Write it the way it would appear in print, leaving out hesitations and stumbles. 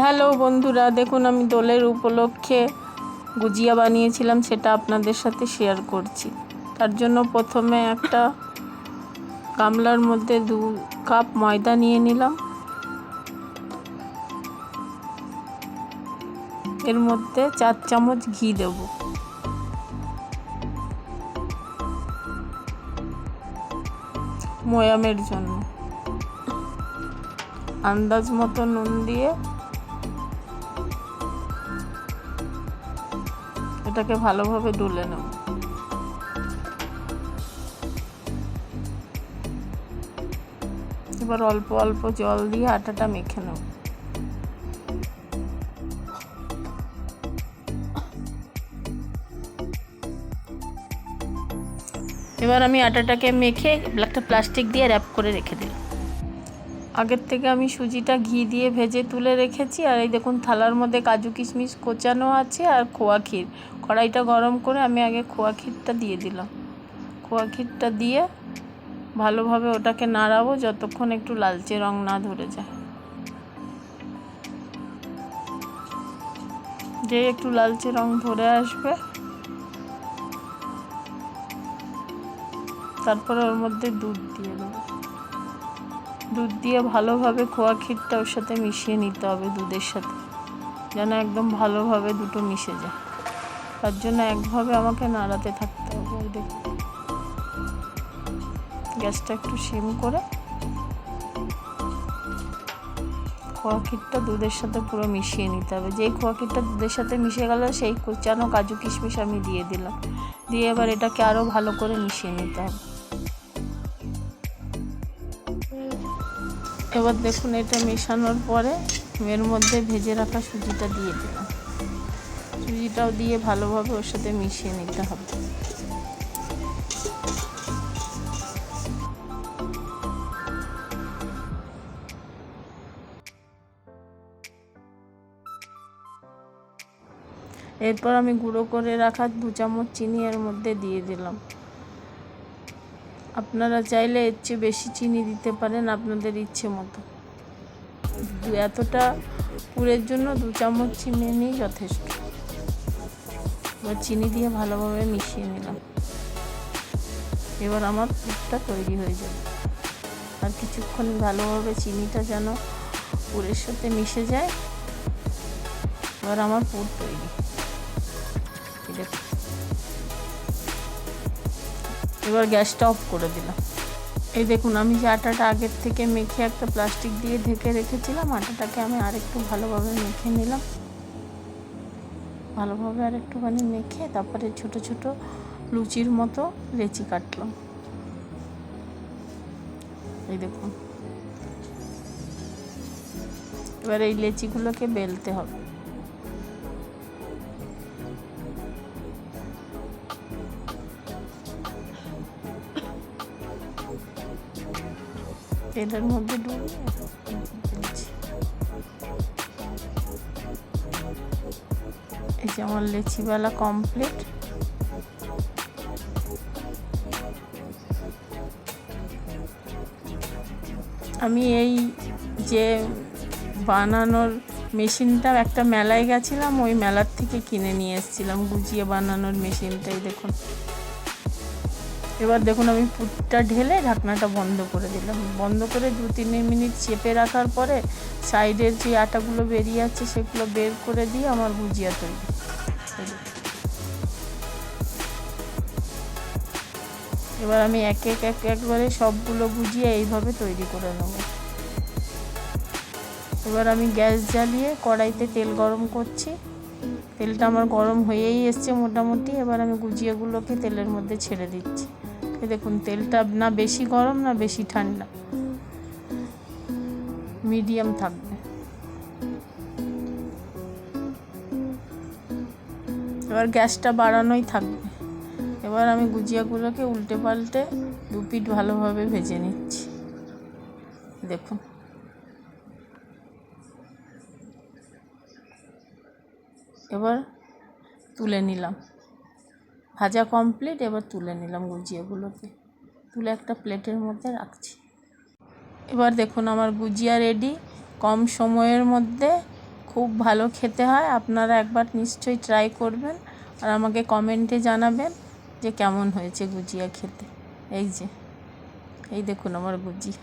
Hello বন্ধুরা, দেখুন আমি দোলের উপলক্ষে গুজিয়া বানিয়েছিলাম, সেটা আপনাদের সাথে শেয়ার করছি। তার জন্য প্রথমে একটা গামলার মধ্যে 2 কাপ ময়দা নিয়ে নিলাম। এর মধ্যে 4 চামচ ঘি দেব। ময়ামের জন্য আন্দাজ মতো নুন দিয়ে এটাকে ভালোভাবে ডুলে নেব। এবার অল্প অল্প জল দিয়ে আটাটা মেখে নেব। এবার আমি আটাটাকে মেখে একটা প্লাস্টিক দিয়ে র্যাপ করে রেখে দিই। আগের থেকে আমি সুজিটা ঘি দিয়ে ভেজে তুলে রেখেছি। আর এই দেখুন থালার মধ্যে কাজু কিশমিশ কোচানো আছে আর খোয়া ক্ষীর। কড়াইটা গরম করে আমি আগে খোয়া ক্ষীরটা দিয়ে দিলাম। খোয়া ক্ষীরটা দিয়ে ভালোভাবে ওটাকে নাড়াবো যতক্ষণ একটু লালচে রং না ধরে যায়। যে একটু লালচে রং ধরে আসবে, তারপরে ওর মধ্যে দুধ দিয়ে দেবো। দুধ দিয়ে ভালোভাবে খোয়া ক্ষীরটা ওর সাথে মিশিয়ে নিতে হবে, দুধের সাথে, যেন একদম ভালোভাবে দুটো মিশে যায়। তার জন্য একভাবে আমাকে নাড়াতে থাকতে হবে। দেখুন, গ্যাসটা একটু সিম করে খোয়া ক্ষীরটা দুধের সাথে পুরো মিশিয়ে নিতে হবে। যেই খোয়া ক্ষীরটা দুধের সাথে মিশে গেল, সেই কোচানো কাজু কিশমিশ আমি দিয়ে দিলাম। দিয়ে এবার এটাকে আরও ভালো করে মিশিয়ে নিতে হবে। এবার দেখুন, এটা মেশানোর পরে এর মধ্যে ভেজে রাখা সুজিটা দিয়ে দিলাম। সুজিটাও দিয়ে ভালোভাবে ওর সাথে মিশিয়ে নিতে হবে। এরপর আমি গুঁড়ো করে রাখা 2 চামচ চিনি এর মধ্যে দিয়ে দিলাম। আপনারা চাইলে এর চেয়ে বেশি চিনি দিতে পারেন আপনাদের ইচ্ছে মতো। এতটা পুরের জন্য 2 চামচ চিনি নিয়ে যথেষ্ট। এবার চিনি দিয়ে ভালোভাবে মিশিয়ে নিলাম। এবার আমার পুরটা তৈরি হয়ে যাবে। আর কিছুক্ষণ ভালোভাবে চিনিটা যেন পুরের সাথে মিশে যায়। এবার আমার পুর তৈরি। এবার গ্যাসটা অফ করে দিলাম। এই দেখুন, আমি যে আটাটা আগের থেকে মেখে একটা প্লাস্টিক দিয়ে ঢেকে রেখেছিলাম, আটাটাকে আমি আরেকটু ভালোভাবে মেখে নিলাম। ভালোভাবে আরেকটুখানি মেখে তারপরে ছোট ছোট লুচির মতো লেচি কাটলাম। এই দেখুন, এবার এই লেচিগুলোকে বেলতে হবে। তেলের মধ্যে ডুবিয়ে এই যে আমার লেচিওয়ালা কমপ্লিট। আমি এই যে বানানোর মেশিনটা একটা মেলায় গেছিলাম, ওই মেলার থেকে কিনে নিয়ে এসেছিলাম গুজিয়া বানানোর মেশিনটাই। দেখুন, এবার দেখুন আমি পুরটা ঢেলে ঢাকনাটা বন্ধ করে দিলাম। বন্ধ করে 2-3 মিনিট চেপে রাখার পরে সাইডের যে আটাগুলো বেরিয়ে যাচ্ছে সেগুলো বের করে দিয়ে আমার গুজিয়া তৈরি। এবার আমি একবারে সবগুলো গুজিয়া এইভাবে তৈরি করে নেব। এবার আমি গ্যাস জ্বালিয়ে কড়াইতে তেল গরম করছি। তেলটা আমার গরম হয়েই এসছে মোটামুটি। এবার আমি গুজিয়াগুলোকে তেলের মধ্যে ছেড়ে দিচ্ছি। দেখুন, তেলটা না বেশি গরম না বেশি ঠান্ডা, মিডিয়াম থাকবে। এবার গ্যাসটা বাড়ানোই থাকবে। এবার আমি গুজিয়াগুলোকে উল্টে পাল্টে 2 পিঠ ভালোভাবে ভেজে নিচ্ছি। দেখুন, এবার তুলে নিলাম। ভাজা কমপ্লিট। এবার তুলে নিলাম গুজিয়াগুলোকে, তুলে একটা প্লেটের মধ্যে রাখছি। এবার দেখুন, আমার গুজিয়া রেডি। কম সময়ের মধ্যে খুব ভালো খেতে হয়। আপনারা একবার নিশ্চয়ই ট্রাই করবেন আর আমাকে কমেন্টে জানাবেন যে কেমন হয়েছে গুজিয়া খেতে। এই যে এই দেখুন আমার গুজিয়া।